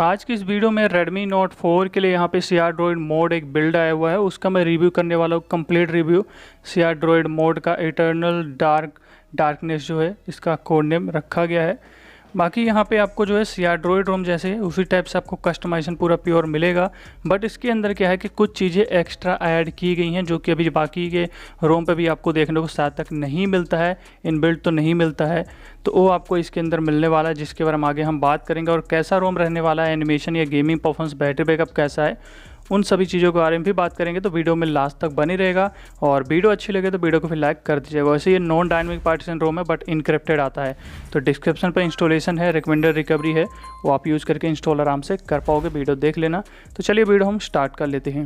आज की इस वीडियो में Redmi Note 4 के लिए यहाँ पे CR Droid मोड एक बिल्ड आया हुआ है, उसका मैं रिव्यू करने वाला हूँ। Complete review CR Droid mode का इटर्नल डार्कनेस जो है इसका कोड नेम रखा गया है। बाकी यहाँ पे आपको जो है CR Droid ROM जैसे उसी टाइप से आपको कस्टमाइजेशन पूरा प्योर मिलेगा, बट इसके अंदर क्या है कि कुछ चीज़ें एक्स्ट्रा ऐड की गई हैं जो कि अभी बाकी के रोम पे भी आपको देखने को साथ तक नहीं मिलता है, इनबिल्ट तो नहीं मिलता है, तो वो आपको इसके अंदर मिलने वाला है, जिसके बारे में आगे हम बात करेंगे। और कैसा रोम रहने वाला है, एनिमेशन या गेमिंग परफॉर्मेंस, बैटरी बैकअप कैसा है, उन सभी चीज़ों के बारे में भी बात करेंगे। तो वीडियो में लास्ट तक बनी रहेगा और वीडियो अच्छी लगे तो वीडियो को फिर लाइक कर दीजिएगा। वैसे ये नॉन डायनेमिक पार्टीशन रोम है बट इनक्रिप्टेड आता है, तो डिस्क्रिप्शन पर इंस्टॉलेशन है, रिकमेंडेड रिकवरी है, वो आप यूज़ करके इंस्टॉल आराम से कर पाओगे। वीडियो देख लेना। तो चलिए वीडियो हम स्टार्ट कर लेते हैं।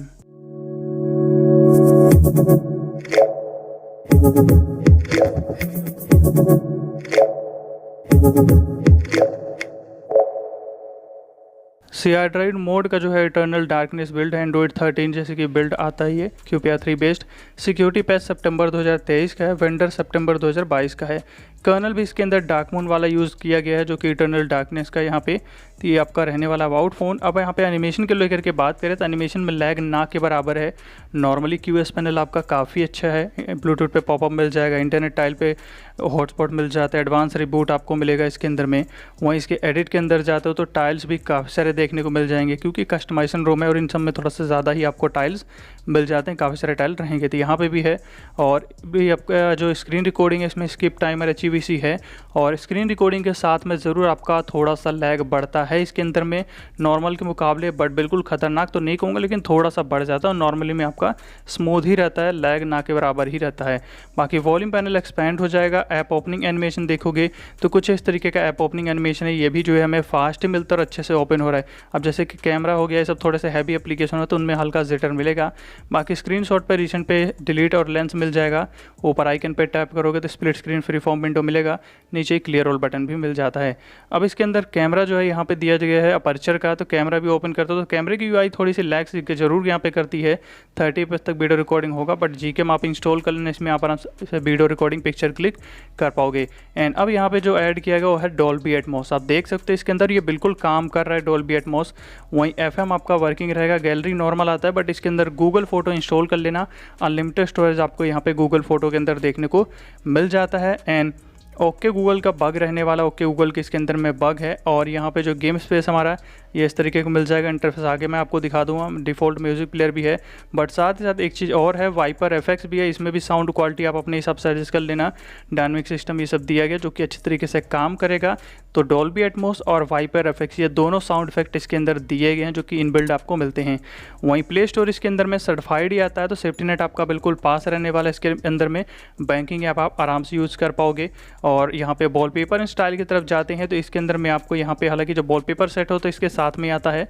CR Droid मोड का जो है इटर्नल डार्कनेस बिल्ड है, एंड्रॉइड 13 जैसे कि बिल्ड आता ही है, QPR 3 बेस्ड। सिक्योरिटी पैच सितंबर 2023 का है, वेंडर सितंबर 2022 का है। कर्नल भी इसके अंदर डार्क मून वाला यूज़ किया गया है जो कि इटर्नल डार्कनेस का यहाँ पे तो ये आपका रहने वाला अबाउट फ़ोन। अब यहाँ पे एनिमेशन के लेकर के बात करें तो एनिमेशन में लैग ना के बराबर है। नॉर्मली QS पैनल आपका काफ़ी अच्छा है, ब्लूटूथ पे पॉपअप मिल जाएगा, इंटरनेट टाइल पे हॉटस्पॉट मिल जाता है, एडवांस रिबूट आपको मिलेगा इसके अंदर में। वहीं इसके एडिट के अंदर जाते हो तो टाइल्स भी काफ़ी सारे देखने को मिल जाएंगे क्योंकि कस्टमाइजेशन रोम है और इन सब में थोड़ा सा ज़्यादा ही आपको टाइल्स मिल जाते हैं, काफ़ी सारे टाइल रहेंगे। तो यहाँ पे भी है। और भी आपका जो स्क्रीन रिकॉर्डिंग है इसमें स्किप टाइमर HEVC है, और स्क्रीन रिकॉर्डिंग के साथ में ज़रूर आपका थोड़ा सा लैग बढ़ता है इसके अंदर में नॉर्मल के मुकाबले, बट बिल्कुल ख़तरनाक तो नहीं कहूँगा, लेकिन थोड़ा सा बढ़ जाता है। नॉर्मली में आपका स्मूथ ही रहता है, लैग ना के बराबर ही रहता है। बाकी वॉल्यूम पैनल एक्सपैंड हो जाएगा। ऐप ओपनिंग एनिमेशन देखोगे तो कुछ इस तरीके का ऐप ओपनिंग एनिमेशन है, ये भी जो है हमें फास्ट मिलता और अच्छे से ओपन हो रहा है। अब जैसे कि कैमरा हो गया, ये सब थोड़े से हैवी एप्लीकेशन हो तो उनमें हल्का जिटर मिलेगा। बाकी स्क्रीनशॉट पे रिसेंट पे डिलीट और लेंस मिल जाएगा। ऊपर आइकन पे टैप करोगे तो split screen free form window मिलेगा, नीचे क्लियर रोल बटन भी मिल जाता है। अब इसके अंदर कैमरा जो है यहाँ पे दिया गया है अपर्चर का, तो कैमरा भी ओपन करता हो तो कैमरे की UI थोड़ी सी लैग जरूर यहाँ पे करती है। 30 तक वीडियो रिकॉर्डिंग होगा, बट GCam आप इंस्टॉल कर लेना, इसमें आप आराम से वीडियो रिकॉर्डिंग पिक्चर क्लिक कर पाओगे। एंड अब यहाँ पे जो ऐड किया गया वो है डॉल्बी एटमॉस। आप देख सकते हैं इसके अंदर ये बिल्कुल काम कर रहा है डॉल्बी एटमॉस। वहीं FM आपका वर्किंग रहेगा। गैलरी नॉर्मल आता है, बट इसके अंदर गूगल फोटो इंस्टॉल कर लेना। अनलिमिटेड स्टोरेज आपको यहाँ पे गूगल फोटो के अंदर देखने को मिल जाता है। एंड ओके गूगल का बग रहने वाला, ओके गूगल के इसके अंदर में बग है। और यहाँ पे जो गेम स्पेस हमारा ये इस तरीके को मिल जाएगा। इंटरफेस आगे मैं आपको दिखा दूंगा। डिफ़ॉल्ट म्यूज़िक प्लेयर भी है, बट साथ ही साथ एक चीज़ और है, वाइपर FX भी है। इसमें भी साउंड क्वालिटी आप अपने हिसाब से एडजस्ट कर लेना। डायनामिक सिस्टम ये सब दिया गया जो कि अच्छी तरीके से काम करेगा। तो डॉल्बी एटमॉस और वाइपर FX ये दोनों साउंड इफेक्ट इसके अंदर दिए गए हैं जो कि इनबिल्ड आपको मिलते हैं। वहीं प्ले स्टोर इसके अंदर में सर्टिफाइड ही आता है, तो सेफ्टी नेट आपका बिल्कुल पास रहने वाला है। इसके अंदर में बैंकिंग ऐप आप आराम से यूज़ कर पाओगे। और यहाँ पे वॉलपेपर स्टाइल की तरफ जाते हैं तो इसके अंदर में आपको यहाँ पे हालांकि जो वॉलपेपर सेट हो तो इसके साथ में आता है,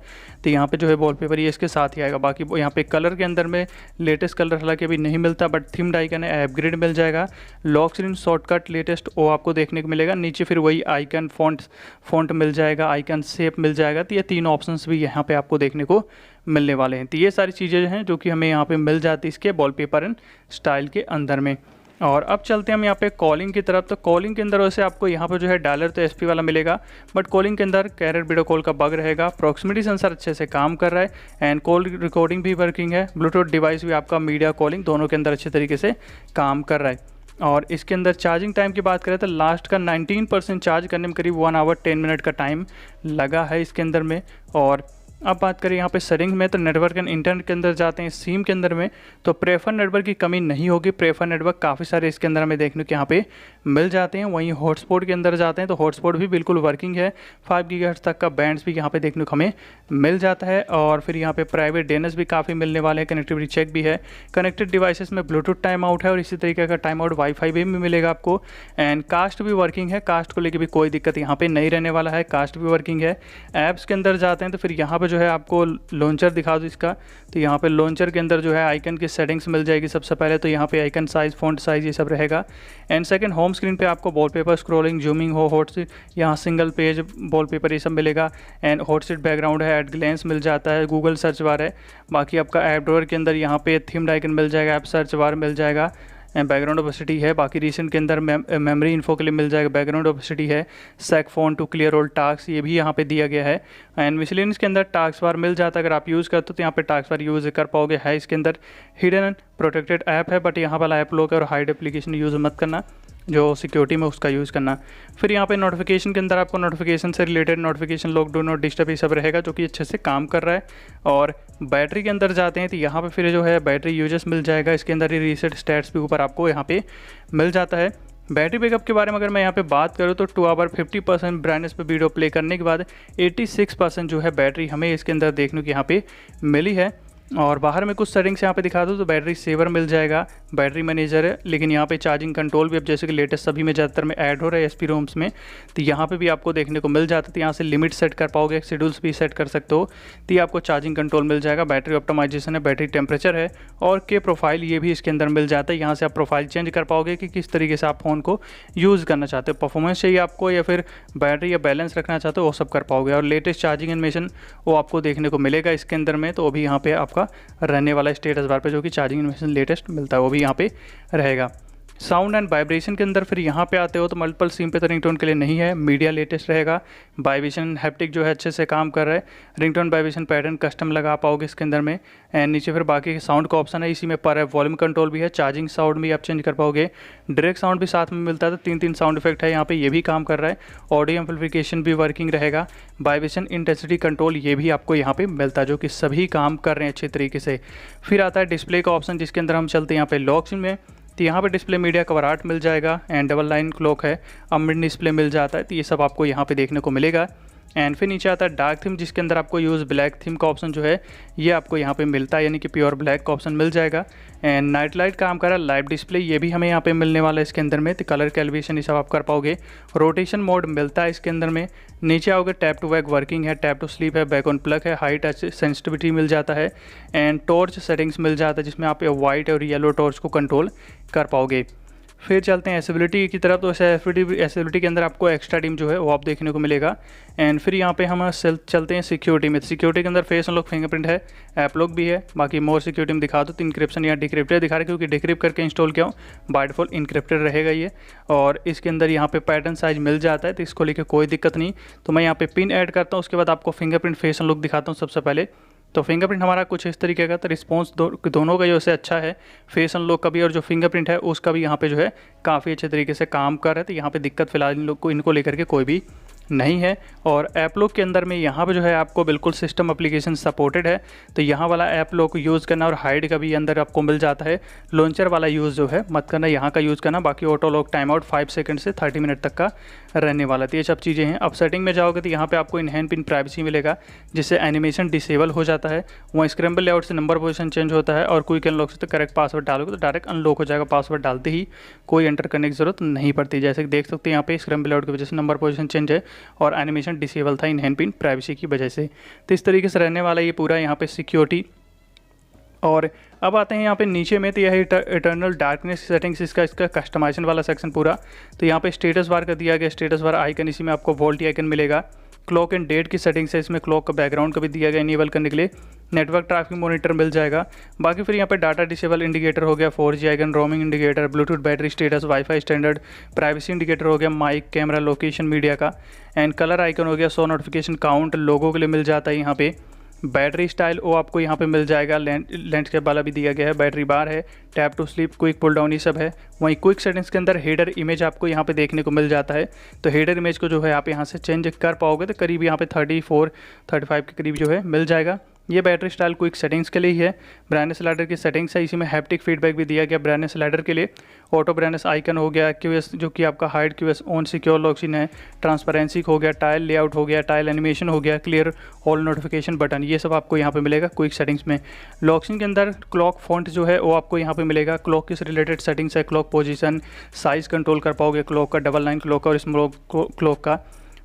तो यहाँ पे जो है वॉलपेपर ये इसके साथ ही आएगा। बाकी यहाँ पे कलर के अंदर में लेटेस्ट कलर हालांकि अभी नहीं मिलता, बट थीम्ड आइकन है, अपग्रेड मिल जाएगा। लॉक स्क्रीन शॉर्टकट लेटेस्ट वो आपको देखने को मिलेगा। नीचे फिर वही आइकन फॉन्ट मिल जाएगा, आइकन शेप मिल जाएगा। तो ये तीन ऑप्शंस भी यहाँ पे आपको देखने को मिलने वाले हैं। तो ये सारी चीज़ें हैं जो कि हमें यहाँ पे मिल जाती है इसके वॉलपेपर एंड स्टाइल के अंदर में। और अब चलते हैं हम यहाँ पे कॉलिंग की तरफ। तो कॉलिंग के अंदर वैसे आपको यहाँ पे जो है डायलर तो SP वाला मिलेगा, बट कॉलिंग के अंदर कैरियर वीडियो कॉल का बग रहेगा। प्रॉक्सिमिटी सेंसर अच्छे से काम कर रहा है एंड कॉल रिकॉर्डिंग भी वर्किंग है। ब्लूटूथ डिवाइस भी आपका मीडिया कॉलिंग दोनों के अंदर अच्छे तरीके से काम कर रहा है। और इसके अंदर चार्जिंग टाइम की बात करें तो लास्ट का 19% चार्ज करने में करीब 1 आवर 10 मिनट का टाइम लगा है इसके अंदर में। और अब बात करें यहाँ पे सेटिंग में तो नेटवर्क एंड इंटरनेट के अंदर जाते हैं, सिम के अंदर में तो प्रेफर नेटवर्क की कमी नहीं होगी। प्रेफर नेटवर्क काफ़ी सारे इसके अंदर हमें देखने को यहाँ पे मिल जाते हैं। वहीं हॉटस्पॉट के अंदर जाते हैं तो हॉटस्पॉट भी बिल्कुल वर्किंग है। 5 गीगाहर्ट्ज़ तक का बैंड्स भी यहाँ पे देखने को हमें मिल जाता है। और फिर यहाँ पे प्राइवेट DNS भी काफ़ी मिलने वाले हैं। कनेक्टिविटी चेक भी है। कनेक्टेड डिवाइसेस में ब्लूटूथ टाइम आउट है और इसी तरीके का टाइम आउट वाईफाई भी मिलेगा आपको। एंड कास्ट भी वर्किंग है, कास्ट को लेकर भी कोई दिक्कत यहाँ पे नहीं रहने वाला है, कास्ट भी वर्किंग है। ऐप्स के अंदर जाते हैं तो फिर यहाँ पे जो है आपको लॉन्चर दिखा दो इसका। तो यहाँ पे लॉन्चर के अंदर जो है आइकन की सेटिंग्स मिल जाएगी। सबसे पहले तो यहाँ पे आइकन साइज़, फॉन्ट साइज़ ये सब रहेगा। एंड सेकंड होम स्क्रीन पे आपको वॉलपेपर, स्क्रॉलिंग, जूमिंग हो, हॉट सीट, यहाँ सिंगल पेज वॉलपेपर ये सब मिलेगा। एंड हॉट सीट बैकग्राउंड है, एट ग्लेंस मिल जाता है, गूगल सर्च बार है। बाकी आपका ऐप ड्रॉअर के अंदर यहाँ पे थीम्ड आइकन मिल जाएगा, ऐप सर्च बार मिल जाएगा। बैकग्राउंड ओपेसिटी है। बाकी रिसेंट के अंदर मेमोरी इन्फो के लिए मिल जाएगा, बैकग्राउंड ओपेसिटी है। सेक फोन टू क्लियर ऑल टास्क ये भी यहाँ पे दिया गया है। एंड मिसलेनियस के अंदर टास्क बार मिल जाता है, अगर आप यूज़ करते हो तो यहाँ पे टास्क बार यूज़ कर पाओगे। है इसके अंदर हिडन एंड प्रोटेक्टेड ऐप है, बट यहाँ वाला ऐप लोग और हाइड एप्लीकेशन यूज़ मत करना, जो सिक्योरिटी में उसका यूज़ करना। फिर यहाँ पे नोटिफिकेशन के अंदर आपको नोटिफिकेशन से related notification lock, do not disturb ये सब रहेगा, जो कि अच्छे से काम कर रहा है। और बैटरी के अंदर जाते हैं तो यहाँ पे फिर जो है बैटरी यूजेस मिल जाएगा। इसके अंदर ही रीसेट स्टैट्स भी ऊपर आपको यहाँ पे मिल जाता है। बैटरी बैकअप के बारे में अगर मैं यहाँ पे बात करूँ तो 2 आवर 50% ब्राइटनेस पे वीडियो प्ले करने के बाद 86% जो है बैटरी हमें इसके अंदर देखने को यहाँ पे मिली है। और बाहर में कुछ सेटिंग्स यहाँ पे दिखा दो तो बैटरी सेवर मिल जाएगा, बैटरी मैनेजर है, लेकिन यहाँ पे चार्जिंग कंट्रोल भी अब जैसे कि लेटेस्ट सभी में ज़्यादातर में ऐड हो रहा है एसपी रोम्स में, तो यहाँ पे भी आपको देखने को मिल जाता है। तो यहाँ से लिमिट सेट कर पाओगे, शेड्यूल्स भी सेट कर सकते हो, तो ये आपको चार्जिंग कंट्रोल मिल जाएगा। बैटरी ऑप्टिमाइजेशन है, बैटरी टेम्परेचर है और के प्रोफाइल ये भी इसके अंदर मिल जाता है। यहाँ से आप प्रोफाइल चेंज कर पाओगे कि किस तरीके से आप फ़ोन को यूज़ करना चाहते हो, परफॉर्मेंस चाहिए आपको या फिर बैटरी या बैलेंस रखना चाहते हो, वो सब कर पाओगे। और लेटेस्ट चार्जिंग इन्फॉर्मेशन वो आपको देखने को मिलेगा इसके अंदर में, तो अभी यहाँ पे आपका रहने वाला स्टेटस बार पे जो कि चार्जिंग इन्फॉर्मेशन लेटेस्ट मिलता है वो भी यहाँ पे रहेगा। साउंड एंड वाइब्रेशन के अंदर फिर यहाँ पे आते हो तो मल्टीपल सिम पे तो रिंगटोन के लिए नहीं है, मीडिया लेटेस्ट रहेगा। वाइब्रेशन हैप्टिक जो है अच्छे से काम कर रहा है, रिंगटोन वाइब्रेशन पैटर्न कस्टम लगा पाओगे इसके अंदर में। एंड नीचे फिर बाकी साउंड का ऑप्शन है, इसी में पर है वॉल्यूम कंट्रोल भी है, चार्जिंग साउंड भी आप चेंज कर पाओगे, डायरेक्ट साउंड भी साथ में मिलता है, तो 3 साउंड इफेक्ट है यहाँ पे, ये भी काम कर रहा है। ऑडियो एम्पलीफिकेशन भी वर्किंग रहेगा, वाइब्रेशन इंटेंसिटी कंट्रोल ये भी आपको यहाँ पे मिलता है, जो कि सभी काम कर रहे हैं अच्छे तरीके से। फिर आता है डिस्प्ले का ऑप्शन, जिसके अंदर हम चलते हैं यहाँ पे लॉक्स में, तो यहाँ पे डिस्प्ले मीडिया कवर आर्ट मिल जाएगा एंड डबल लाइन क्लॉक है, अमिड डिस्प्ले मिल जाता है, तो ये सब आपको यहाँ पे देखने को मिलेगा। एंड फिर नीचे आता है डार्क थीम, जिसके अंदर आपको यूज़ ब्लैक थीम का ऑप्शन जो है ये आपको यहाँ पे मिलता है, यानी कि प्योर ब्लैक का ऑप्शन मिल जाएगा। एंड नाइट लाइट काम कर रहा है, लाइव डिस्प्ले ये भी हमें यहाँ पे मिलने वाला है इसके अंदर में, तो कलर कैलिब्रेशन ये सब आप कर पाओगे। रोटेशन मोड मिलता है इसके अंदर में। नीचे आओगे टैप टू वैक वर्किंग है, टैप टू स्लीप है, बैक ऑन प्लग है, हाई टच सेंसिटिविटी मिल जाता है एंड टॉर्च सेटिंग्स मिल जाता है, जिसमें आप वाइट और येलो टॉर्च को कंट्रोल कर पाओगे। फिर चलते हैं एसेबिलिटी की तरफ, तो एसेबिलिटी के अंदर आपको एक्स्ट्रा टीम जो है वो आप देखने को मिलेगा। एंड फिर यहाँ पे हम चलते हैं सिक्योरिटी में, सिक्योरिटी के अंदर फेस अनलॉक, फिंगरप्रिंट है, ऐप लॉक भी है। बाकी मोर सिक्योरिटी में दिखा दो तो इंक्रिप्शन या डिक्रिप्टेड दिखा रहा है, क्योंकि डिक्रिप्ट करके इंस्टॉल किया हूँ, बाय डिफॉल्ट इंक्रिप्टेड रहेगा ये। और इसके अंदर यहाँ पे पैटर्न साइज मिल जाता है, तो इसको लेकर कोई दिक्कत नहीं। तो मैं यहाँ पे पिन ऐड करता हूँ, उसके बाद आपको फिंगरप्रिंट फेस अनलॉक दिखाता हूँ सबसे पहले। तो फिंगरप्रिंट हमारा कुछ इस तरीके का, तो रिस्पॉन्स दोनों का जो है अच्छा है, फेस अनलॉक का भी और जो फिंगरप्रिंट है उसका भी यहाँ पे जो है काफ़ी अच्छे तरीके से काम कर रहा है। तो यहाँ पे दिक्कत फिलहाल इनको लेकर के कोई भी नहीं है। और ऐप लॉक के अंदर में यहाँ पे जो है आपको बिल्कुल सिस्टम एप्लीकेशन सपोर्टेड है, तो यहाँ वाला ऐप लॉक यूज़ करना और हाइड का भी अंदर आपको मिल जाता है। लॉन्चर वाला यूज़ जो है मत करना, यहाँ का यूज़ करना। बाकी auto lock time out 5 second से 30 मिनट तक का रहने वाला, तो ये सब चीज़ें हैं। अब सेटिंग में जाओगे तो यहाँ पे आपको इनहैंस पिन प्राइवेसी मिलेगा, जिससे एनिमेशन डिसेबल हो जाता है। वहाँ स्क्रैम्बल लेआउट से नंबर पोजीशन चेंज होता है, और क्विक अनलॉक से तो करेक्ट पासवर्ड डालोगे तो डायरेक्ट अनलॉक हो जाएगा, पासवर्ड डालते ही कोई एंटर करने की जरूरत नहीं पड़ती। जैसे कि देख सकते हैं यहाँ पे स्क्रैम्बल लेआउट की वजह से नंबर पोजीशन चेंज है और एनिमेशन डिसेबल था इनहैंस पिन प्राइवेसी की वजह से। तो इस तरीके से रहने वाला ये पूरा यहाँ पे सिक्योरिटी। और अब आते हैं यहाँ पे नीचे में, तो यह इटर्नल डार्कनेस सेटिंग्स, इसका कस्टमाइजेशन वाला सेक्शन पूरा। तो यहाँ पे स्टेटस बार का दिया गया, स्टेटस बार आइकन, इसी में आपको वोल्ट आइकन मिलेगा। क्लॉक एंड डेट की सेटिंग्स है, इसमें क्लॉक का बैकग्राउंड का भी दिया गया इनेबल करने के लिए। नेटवर्क ट्रैफिक मॉनिटर मिल जाएगा। बाकी फिर यहाँ पे डाटा डिसेबल इंडिकेटर हो गया, 4G icon, roaming indicator, Bluetooth battery status, wifi standard, privacy indicator हो गया, माइक, कैमरा, लोकेशन, मीडिया का। एंड कलर आइकन हो गया, शो नोटिफिकेशन, काउंट, लोगों के लिए मिल जाता है यहाँ पे। बैटरी स्टाइल वो आपको यहाँ पे मिल जाएगा, लैंडस्केप वाला भी दिया गया है, बैटरी बार है, tap to sleep, quick pull down, ये सब है। वहीं क्विक सेटिंग्स के अंदर हेडर इमेज आपको यहाँ पे देखने को मिल जाता है, तो हेडर इमेज को जो है आप यहाँ से चेंज कर पाओगे तो करीब यहाँ पे 34-35 के करीब जो है मिल जाएगा। ये बैटरी स्टाइल क्विक सेटिंग्स के लिए ही है। ब्राइटनेस स्लाइडर की सेटिंग्स है, इसी में हैप्टिक फीडबैक भी दिया गया ब्राइटनेस स्लाइडर के लिए। ऑटो ब्राइटनेस आइकन हो गया, QS जो कि आपका hide QS on, secure lock screen है, ट्रांसपेरेंसी हो गया, टाइल लेआउट हो गया, टाइल एनिमेशन हो गया, क्लियर ऑल नोटिफिकेशन बटन, ये सब आपको यहाँ पे मिलेगा क्विक सेटिंग्स में। लॉक्सिन के अंदर क्लॉक फॉन्ट जो है वो आपको यहाँ पे मिलेगा। क्लॉक किस रिलेटेड सेटिंग्स है, क्लॉक पोजीशन, साइज़ कंट्रोल कर पाओगे क्लॉक का, डबल लाइन क्लॉक का और स्मॉल क्लॉक का।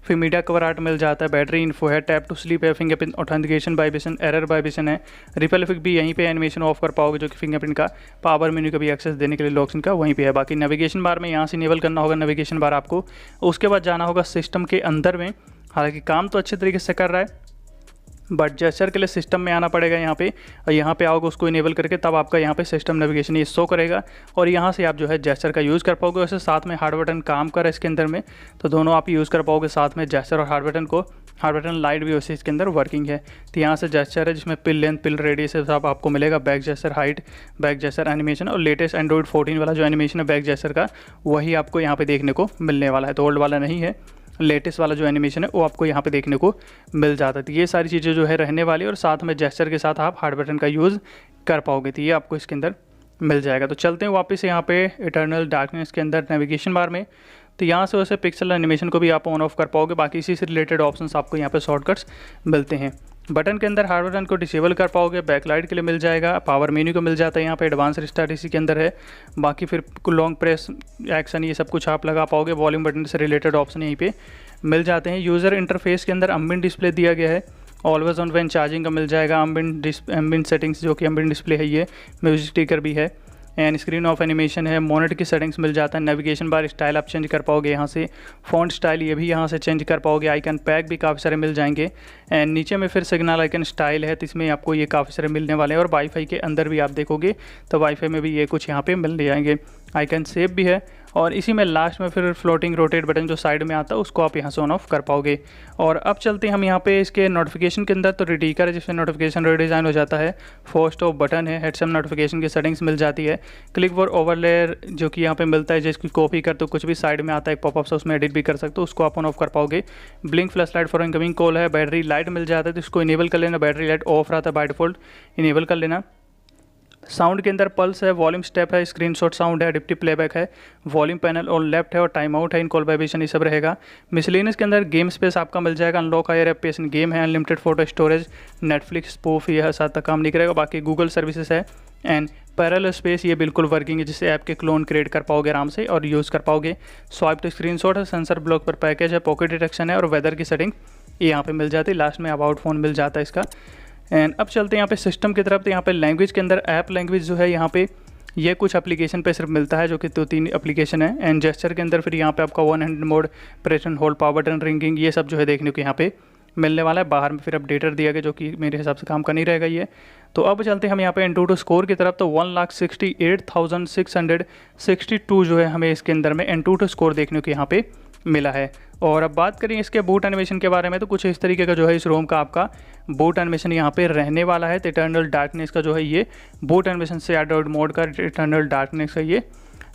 फिर मीडिया कवर आर्ट मिल जाता है, बैटरी इन्फो है, टैप टू स्लीप है, fingerprint authentication, vibration, error vibration है, रिपल इफेक्ट भी यहीं पे एनिमेशन ऑफ कर पाओगे, जो कि फिंगरप्रिंट का पावर मेन्यू का भी एक्सेस देने के लिए लॉक्सिन का वहीं पे है। बाकी नेविगेशन बार में यहाँ से इनेबल करना होगा नेविगेशन बार आपको, उसके बाद जाना होगा सिस्टम के अंदर में। हालांकि काम तो अच्छे तरीके से कर रहा है, बट जेस्चर के लिए सिस्टम में आना पड़ेगा यहाँ पे, और यहाँ पे आओगे उसको इनेबल करके तब आपका यहाँ पे सिस्टम नेविगेशन ये शो करेगा और यहाँ से आप जो है जेस्चर का यूज़ कर पाओगे। वैसे साथ में हार्ड बटन काम कर इसके अंदर में, तो दोनों आप यूज़ कर पाओगे साथ में, जेस्चर और हार्ड बटन को। हार्ड बटन लाइट भी उसी इसके अंदर वर्किंग है। तो यहाँ से जेस्चर है जिसमें पिल लेंथ, पिल रेडियस सब आपको मिलेगा, back gesture height, back gesture animation, और लेटेस्ट एंड्रॉइड 14 वाला जो एनिमेशन है बैक जेस्चर का वही आपको यहाँ पे देखने को मिलने वाला है। तो ओल्ड वाला नहीं है, लेटेस्ट वाला जो एनिमेशन है वो आपको यहाँ पे देखने को मिल जाता है। तो ये सारी चीज़ें जो है रहने वाली, और साथ में जेस्चर के साथ आप हार्ड बटन का यूज़ कर पाओगे। तो ये आपको इसके अंदर मिल जाएगा। तो चलते हैं वापस यहाँ पे इटर्नल डार्कनेस के अंदर नेविगेशन बार में। तो यहाँ से वैसे पिक्सल एनिमेशन को भी आप ऑन ऑफ कर पाओगे, बाकी इसी से रिलेटेड ऑप्शंस आपको यहाँ पे शॉर्टकट्स मिलते हैं। बटन के अंदर हार्ड बटन को डिसेबल कर पाओगे, बैकलाइट के लिए मिल जाएगा, पावर मेन्यू को मिल जाता है, यहाँ पे एडवांस रिस्टार्ट इसी के अंदर है। बाकी फिर लॉन्ग प्रेस एक्शन ये सब कुछ आप लगा पाओगे। वॉल्यूम बटन से रिलेटेड ऑप्शन यहीं पे मिल जाते हैं। यूज़र इंटरफेस के अंदर एम्बिएंट डिस्प्ले दिया गया है, ऑलवेज ऑन व्हेन चार्जिंग का मिल जाएगा, एम्बिएंट सेटिंग्स जो कि एम्बिएंट डिस्प्ले है, ये म्यूजिक स्पीकर भी है, एंड स्क्रीन ऑफ एनिमेशन है, मॉनिटर की सेटिंग्स मिल जाता है। नेविगेशन बार स्टाइल आप चेंज कर पाओगे यहाँ से, फॉन्ट स्टाइल ये भी यहाँ से चेंज कर पाओगे। आइकन पैक भी काफ़ी सारे मिल जाएंगे, एंड नीचे में फिर सिग्नल आइकन स्टाइल है, तो इसमें आपको ये काफ़ी सारे मिलने वाले हैं। और वाईफाई के अंदर भी आप देखोगे तो वाईफाई में भी ये कुछ यहाँ पे मिल जाएंगे। आइकन सेव भी है, और इसी में लास्ट में फिर फ्लोटिंग रोटेट बटन जो साइड में आता है उसको आप यहाँ से ऑन ऑफ कर पाओगे। और अब चलते हैं हम यहाँ पे इसके नोटिफिकेशन के अंदर। तो रिडीकर है जिससे नोटिफिकेशन रिडिज़ाइन हो जाता है, फर्स्ट ऑफ बटन है, हेडसम नोटिफिकेशन की सेटिंग्स मिल जाती है, क्लिक फॉर ओवरलेयर जो कि यहाँ पे मिलता है, जिसकी कॉपी कर तो कुछ भी साइड में आता है पॉपअप से, उसमें एडिट भी कर सकते हो, उसको आप ऑन ऑफ कर पाओगे। Blink flash light for incoming call है, बैटरी लाइट मिल जाता है तो इसको इनेबल कर लेना, बैटरी लाइट ऑफ रहता है बाय डिफॉल्ट, इनेबल कर लेना। साउंड के अंदर पल्स है, वॉल्यूम स्टेप है, स्क्रीनशॉट साउंड है, एडिप्टिव प्लेबैक है, वॉल्यूम पैनल और लेफ्ट है, और टाइम आउट है, इन कॉल वाइब्रेशन ये सब रहेगा। मिसलेनियस के अंदर गेम स्पेस आपका मिल जाएगा, अनलॉक हायर एप्स गेम है, unlimited photo storage, Netflix spoof ये साथ तक काम नहीं करेगा। बाकी गूगल सर्विसेज है, एंड पैरेलल स्पेस ये बिल्कुल वर्किंग है, जिससे ऐप के क्लोन क्रिएट कर पाओगे आराम से और यूज़ कर पाओगे। स्वाइप टू स्क्रीनशॉट है, सेंसर ब्लॉक पर पैकेज है, पॉकेट डिटेक्शन है, और वेदर की सेटिंग ये यहाँ पे मिल जाती है। लास्ट में अबाउट फ़ोन मिल जाता है इसका। एंड अब चलते हैं यहाँ पे सिस्टम की तरफ। तो यहाँ पे लैंग्वेज के अंदर ऐप लैंग्वेज जो है यहाँ पे ये कुछ एप्लीकेशन पे सिर्फ मिलता है, जो कि 2-3 एप्लीकेशन है। एंड जेस्चर के अंदर फिर यहाँ पे आपका 1 hand mode, press and hold, power button, ringing ये सब जो है देखने को यहाँ पे मिलने वाला है। बाहर में फिर अपडेटर दिया गया जो कि मेरे हिसाब से काम का नहीं रहेगा ये। तो अब चलते हैं हम यहाँ पे एंटूटू स्कोर की तरफ। तो 1,68,662 जो है हमें इसके अंदर में एंटूटू स्कोर देखने को यहाँ पे मिला है। और अब बात करें इसके बूट एनिमेशन के बारे में, तो कुछ इस तरीके का जो है इस रोम का आपका बूट एनिमेशन यहाँ पे रहने वाला है। तो इटर्नल डार्कनेस का जो है ये बूट एनिमेशन से एंड्रॉइड मोड का इटर्नल डार्कनेस का ये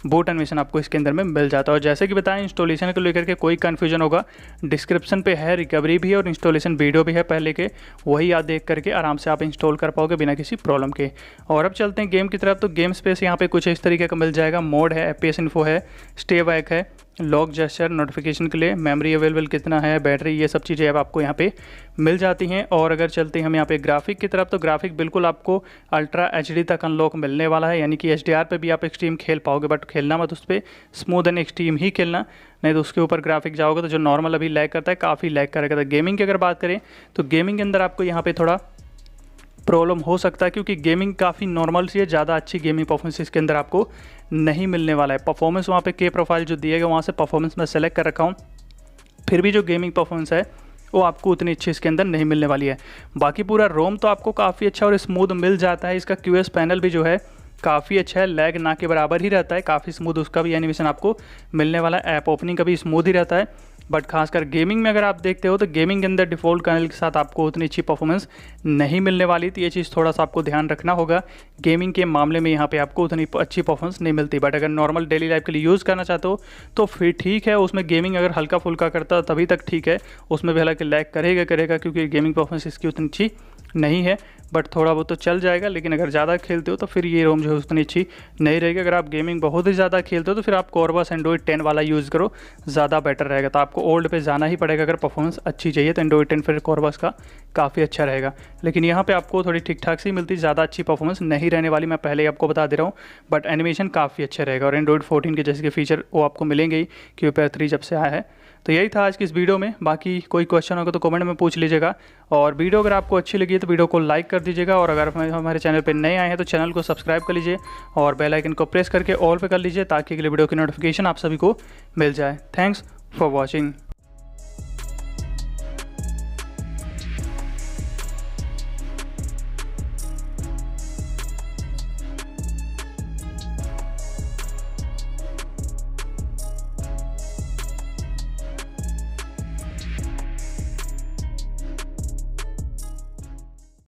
बूट एनिमेशन आपको इसके अंदर में मिल जाता है। और जैसे कि बताएं, इंस्टॉलेशन को लेकर के कोई कन्फ्यूजन होगा, डिस्क्रिप्शन पे है, रिकवरी भी है और इंस्टॉलेशन वीडियो भी है पहले के, वही आप देख करके आराम से आप इंस्टॉल कर पाओगे बिना किसी प्रॉब्लम के। और अब चलते हैं गेम की तरफ। तो गेम स्पेस यहाँ पे कुछ इस तरीके का मिल जाएगा, मोड है, FPS इन्फो है, स्टे बैक है, लॉक जेस्चर नोटिफिकेशन के लिए, मेमोरी अवेलेबल कितना है, बैटरी, ये सब चीज़ें अब आपको यहाँ पे मिल जाती हैं। और अगर चलते हैं हम यहाँ पे ग्राफिक की तरफ, तो ग्राफिक बिल्कुल आपको अल्ट्रा HD तक अनलॉक मिलने वाला है, यानी कि HDR पे भी आप एक्सट्रीम खेल पाओगे, बट खेलना मत उस पर, स्मूथ एंड एक्सट्रीम ही खेलना, नहीं तो उसके ऊपर ग्राफिक जाओगे तो जो नॉर्मल अभी लैग करता है काफ़ी लैग करेगा। गेमिंग की अगर बात करें तो गेमिंग के अंदर आपको यहाँ पे थोड़ा प्रॉब्लम हो सकता है, क्योंकि गेमिंग काफ़ी नॉर्मल सी है, ज़्यादा अच्छी गेमिंग परफॉर्मेंस इसके अंदर आपको नहीं मिलने वाला है। परफॉर्मेंस वहाँ पे के प्रोफाइल जो दिए गए वहाँ से परफॉर्मेंस मैं सेलेक्ट कर रखा हूँ, फिर भी जो गेमिंग परफॉर्मेंस है वो आपको उतनी अच्छी इसके अंदर नहीं मिलने वाली है। बाकी पूरा रोम तो आपको काफ़ी अच्छा और स्मूथ मिल जाता है। इसका QS पैनल भी जो है काफ़ी अच्छा है, लैग ना के बराबर ही रहता है, काफ़ी स्मूथ उसका भी एनिमेशन आपको मिलने वाला है। ऐप ओपनिंग का भी स्मूथ ही रहता है। बट खासकर गेमिंग में अगर आप देखते हो तो गेमिंग के अंदर डिफ़ॉल्ट कर्नल के साथ आपको उतनी अच्छी परफॉर्मेंस नहीं मिलने वाली थी। ये चीज़ थोड़ा सा आपको ध्यान रखना होगा, गेमिंग के मामले में यहाँ पे आपको उतनी अच्छी परफॉर्मेंस नहीं मिलती। बट अगर नॉर्मल डेली लाइफ के लिए यूज़ करना चाहते हो तो फिर ठीक है, उसमें गेमिंग अगर हल्का फुल्का करता तभी तक ठीक है, उसमें भी हालांकि लैग करेगा क्योंकि गेमिंग परफॉर्मेंस इसकी उतनी अच्छी नहीं है, बट थोड़ा बहुत तो चल जाएगा। लेकिन अगर ज़्यादा खेलते हो तो फिर ये रोम जो है उतनी अच्छी नहीं रहेगी। अगर आप गेमिंग बहुत ही ज़्यादा खेलते हो तो फिर आप कॉर्बस एंड्रॉइड 10 वाला यूज़ करो, ज़्यादा बेटर रहेगा। तो आपको ओल्ड पे जाना ही पड़ेगा, अगर परफॉर्मेंस अच्छी चाहिए तो एंड्रॉइड 10 फिर कॉर्बस का काफ़ी अच्छा रहेगा। लेकिन यहाँ पे आपको थोड़ी ठीक ठाक सी मिलती, ज़्यादा अच्छी परफॉर्मेंस नहीं रहने वाली, मैं पहले ही आपको बता दे रहा हूँ। बट एनिमेशन काफ़ी अच्छा रहेगा और एंड्रॉइड 14 के जैसे के फीचर वो आपको मिलेंगे ही, QPR 3 जब से आया है। तो यही था आज की इस वीडियो में। बाकी कोई क्वेश्चन होगा तो कमेंट में पूछ लीजिएगा। और वीडियो अगर आपको अच्छी लगी तो वीडियो को लाइक कर दीजिएगा, और अगर हमारे चैनल पर नए आए हैं तो चैनल को सब्सक्राइब कर लीजिए और बेल आइकन को प्रेस करके ऑल पे कर लीजिए, ताकि अगले वीडियो की नोटिफिकेशन आप सभी को मिल जाए। Thanks for watching.